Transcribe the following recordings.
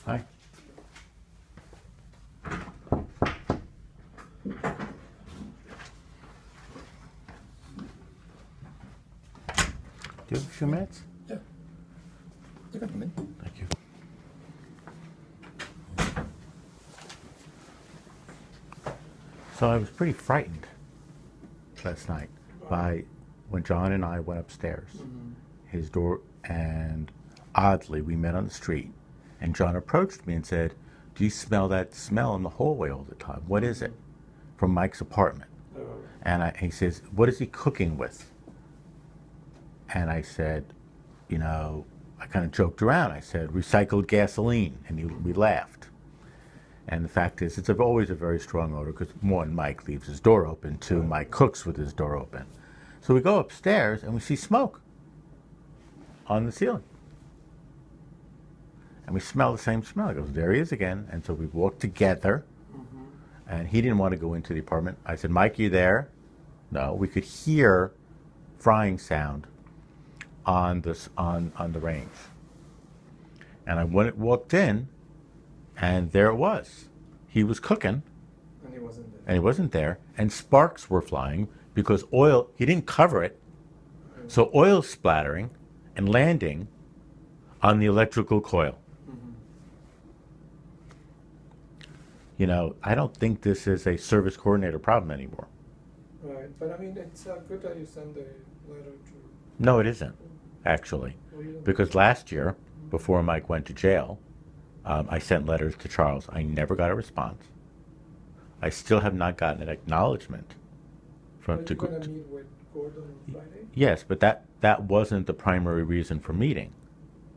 Hi. Do you have a few minutes? Yeah. You can come in. Thank you. So I was pretty frightened last night by when John and I went upstairs. His door, and oddly, we met on the street, and John approached me and said, "Do you smell that smell in the hallway all the time? What is it?" From Mike's apartment. And he says, "What is he cooking with?" And I said, I kind of joked around. I said, "Recycled gasoline," and we laughed. And the fact is, it's always a very strong odor because, one, Mike leaves his door open, two, Mike cooks with his door open. So we go upstairs and we see smoke on the ceiling. And we smell the same smell. He goes, "There he is again." And so we walked together, and he didn't want to go into the apartment. I said, "Mike, you there?" No, we could hear frying sound on the range. And I walked in, and there it was. He was cooking, And he wasn't there. and he wasn't there, and sparks were flying because oil, he didn't cover it, so oil splattering and landing on the electrical coil. I don't think this is a service coordinator problem anymore. Right, but I mean, it's good that you send the letter to. No, it isn't, actually. Because last year, before Mike went to jail, I sent letters to Charles. I never got a response. I still have not gotten an acknowledgement Are you going to meet with Gordon on Friday? Yes, but that wasn't the primary reason for meeting.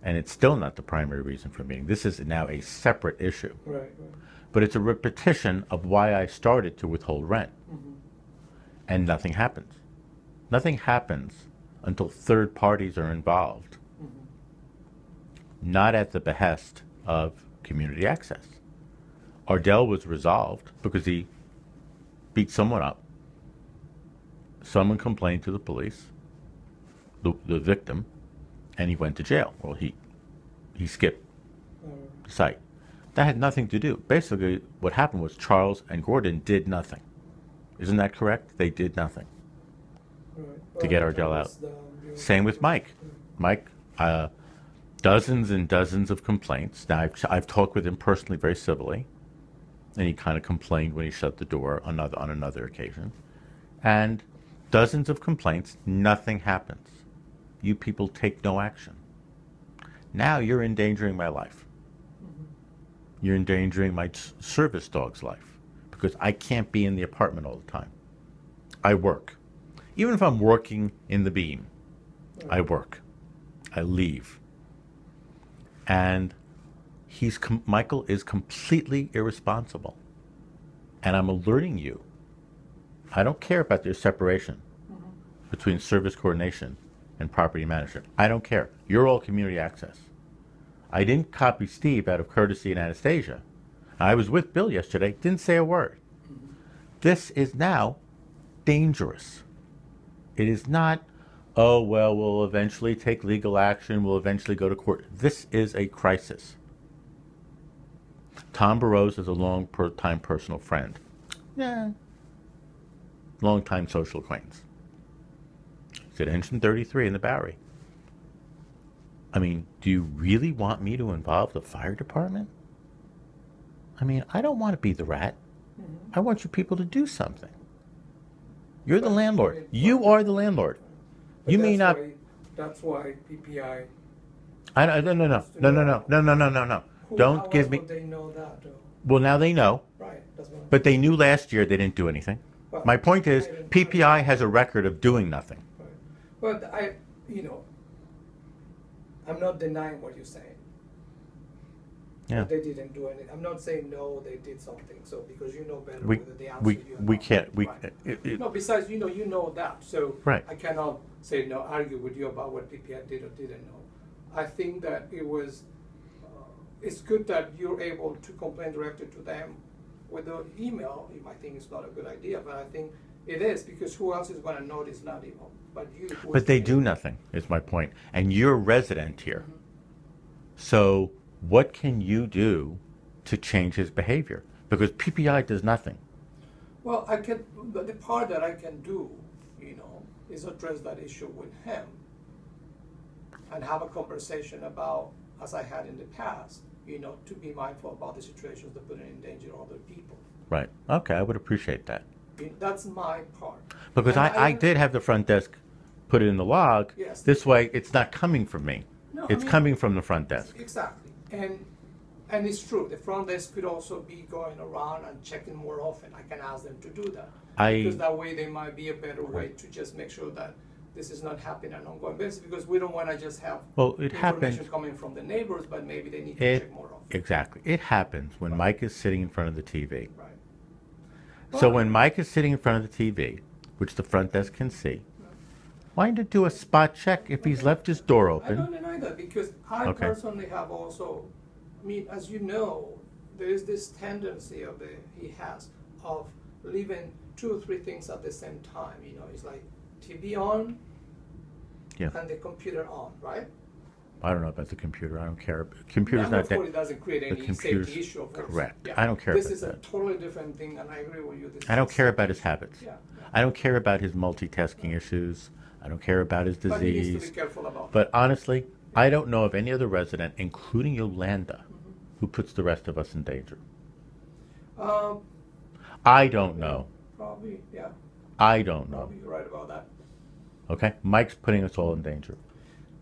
And it's still not the primary reason for meeting. This is now a separate issue. Right. But it's a repetition of why I started to withhold rent. And nothing happens. Nothing happens until third parties are involved. Not at the behest of community access. Ardell was resolved because he beat someone up. Someone complained to the police, the victim, and he went to jail. Well, he skipped the site. That had nothing to do. Basically, what happened was Charles and Gordon did nothing. Isn't that correct? They did nothing to get Ardell out. Same with Mike. Mike, dozens and dozens of complaints. Now, I've talked with him personally very civilly, and he kind of complained when he shut the door on another occasion. And dozens of complaints, nothing happens. You people take no action. Now you're endangering my life. You're endangering my service dog's life because I can't be in the apartment all the time. I work. Even if I'm working in the beam, I work. I leave. And Michael is completely irresponsible. And I'm alerting you. I don't care about their separation between service coordination and property management. I don't care. You're all community access. I didn't copy Steve out of courtesy and Anastasia. I was with Bill yesterday, didn't say a word. This is now dangerous. It is not, "Oh, well, we'll eventually take legal action, we'll eventually go to court." This is a crisis. Tom Burrows is a long-time personal friend. Yeah. Long-time social acquaintance. He's at Engine 33 in the Bowery. I mean, do you really want me to involve the fire department? I mean, I don't want to be the rat. I want you people to do something. You're the landlord. You are the landlord. You may not. That's why PPI. No. Don't give me. They know that, though. Well, now they know. Right. That's what But they knew last year they didn't do anything. Well, My point is, PPI has a record of doing nothing. Right. But I'm not denying what you're saying. Yeah. They didn't do anything. I'm not saying no, they did something. So because you know better We whether they answered we you or we not. can't we. Right. No, besides, you know that. So Right. I cannot say no, argue with you about what PPI did or didn't know. I think that it was. It's good that you're able to complain directly to them with the email. You might think it's not a good idea, but I think it is because who else is going to know it's not email? But you. But they do nothing. Is my point. And you're a resident here, so what can you do to change his behavior? Because PPI does nothing. Well, the part that I can do, is address that issue with him and have a conversation about, as I had in the past, to be mindful about the situations that put in danger other people. Right. Okay, I would appreciate that. That's my part. Because And I did have the front desk put it in the log. Yes. This way, it's not coming from me. No, It's coming from the front desk. Exactly. And it's true. The front desk could also be going around and checking more often. I can ask them to do that. Because that way there might be a better way to just make sure that this is not happening on an ongoing basis, because we don't want to just have information coming from the neighbors, but maybe they need to check more often. Exactly. It happens when Mike is sitting in front of the TV. Right. So when Mike is sitting in front of the TV, which the front desk can see, why not do a spot check if he's left his door I open? don't deny that, because I personally have also, as you know, there is this tendency he has of leaving 2 or 3 things at the same time. It's like TV on and the computer on, right? I don't know about the computer. I don't care. Computer's not of course, it doesn't create any safety issue. Of course. Correct. Yeah. I don't care about that. This is a totally different thing, and I agree with you. I don't care about his habits. Yeah. I don't care about his multitasking issues. I don't care about his disease. But he needs to be careful about But honestly, I don't know of any other resident, including Yolanda, who puts the rest of us in danger. I don't know. Probably, yeah. I don't know. Probably you're right about that. Okay? Mike's putting us all in danger.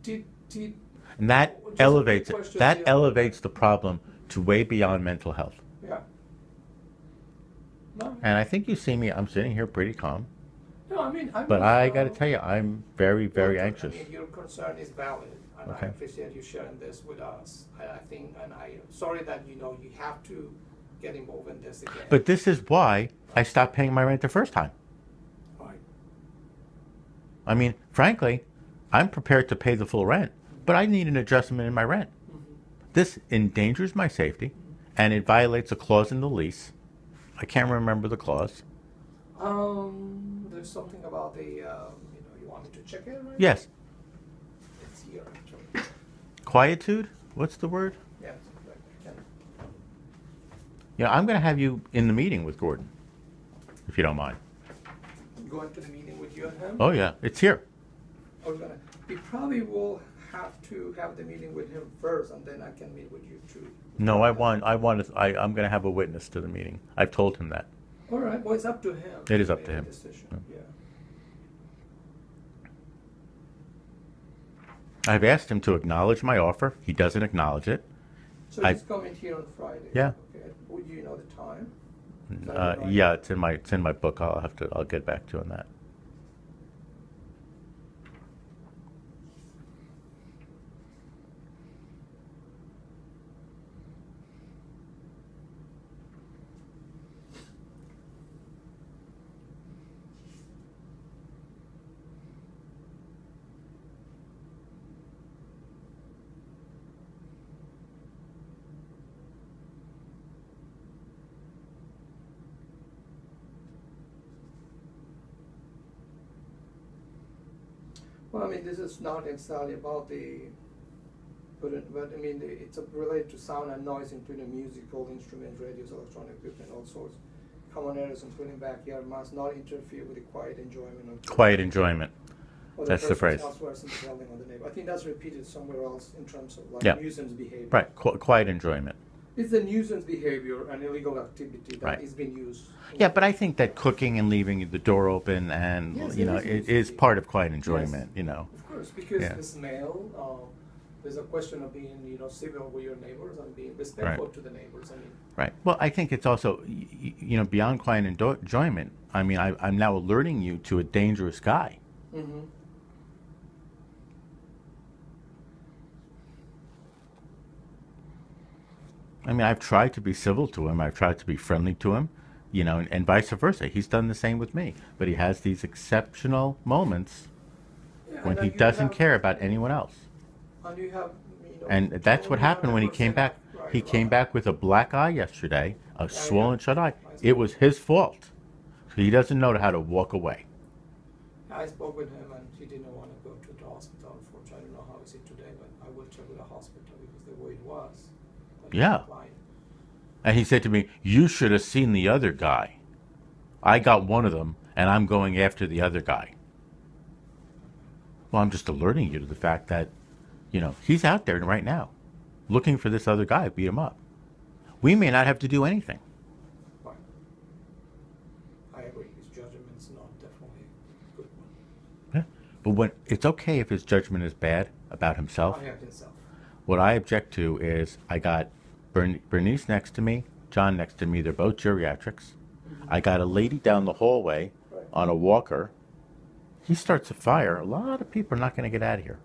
And that Just elevates a quick it. question, That yeah. elevates the problem to way beyond mental health. Yeah. No, And I think you see me, I'm sitting here pretty calm. no, I'm But I got to tell you, I'm very, very anxious. Your concern is valid, and Okay. I appreciate you sharing this with us. I think, and I'm sorry that you have to get involved in this again. But this is why I stopped paying my rent the first time. Right. Frankly, I'm prepared to pay the full rent, but I need an adjustment in my rent. This endangers my safety, and it violates a clause in the lease. I can't remember the clause. There's something about the, you want me to check it, right? Yes. It's here, actually. Quietude? What's the word? Yes, right. Yeah, I'm going to have you in the meeting with Gordon, if you don't mind. Going to the meeting with you and him? Oh, yeah. It's here. We probably will have to have the meeting with him first, and then I can meet with you too. No, I'm going to have a witness to the meeting. I've told him that. All right, well, it's up to him. It is up make to a him. decision. Yeah. I've asked him to acknowledge my offer. He doesn't acknowledge it. So he's coming here on Friday. Yeah. Okay. Would you know the time? Is that right? Yeah, it's in my book. I'll get back to you on that. Well, this is not necessarily about but it's related to sound and noise, including musical instruments, radios, electronic equipment, all sorts. Common areas, including backyard, must not interfere with the quiet enjoyment of Quiet enjoyment. or That's the phrase. elsewhere in the building or the neighbor. I think that's repeated somewhere else in terms of Yeah. nuisance behavior. Right. Quiet enjoyment. It's the nuisance behavior and illegal activity that Right. is being used. Yeah, but I think that cooking and leaving the door open and Yes, it is part of quiet enjoyment. Of course, because Yeah. the smell, there's a question of being, civil with your neighbors and being respectful to the neighbors. Right. Well, I think it's also, beyond quiet enjoyment. I'm now alerting you to a dangerous guy. Mm-hmm. I've tried to be civil to him. I've tried to be friendly to him, and vice versa. He's done the same with me. But he has these exceptional moments when he doesn't care about anyone else. And you have, And that's what happened when he came back. He came back with a black eye yesterday, a swollen shut eye. It was his fault. He doesn't know how to walk away. I spoke with him and he didn't want to go to the hospital. Unfortunately, I don't know how is it today, but I will check with the hospital because the way it was, Yeah. And he said to me, "You should have seen the other guy. I got one of them, and I'm going after the other guy." Well, I'm just alerting you to the fact that, he's out there right now looking for this other guy, beat him up. We may not have to do anything. Right. I agree. His judgment's not definitely a good one. Yeah. But it's okay if his judgment is bad about himself. I have himself. What I object to is I got Bernice next to me, John next to me. They're both geriatrics. I got a lady down the hallway on a walker. He starts a fire. A lot of people are not going to get out of here.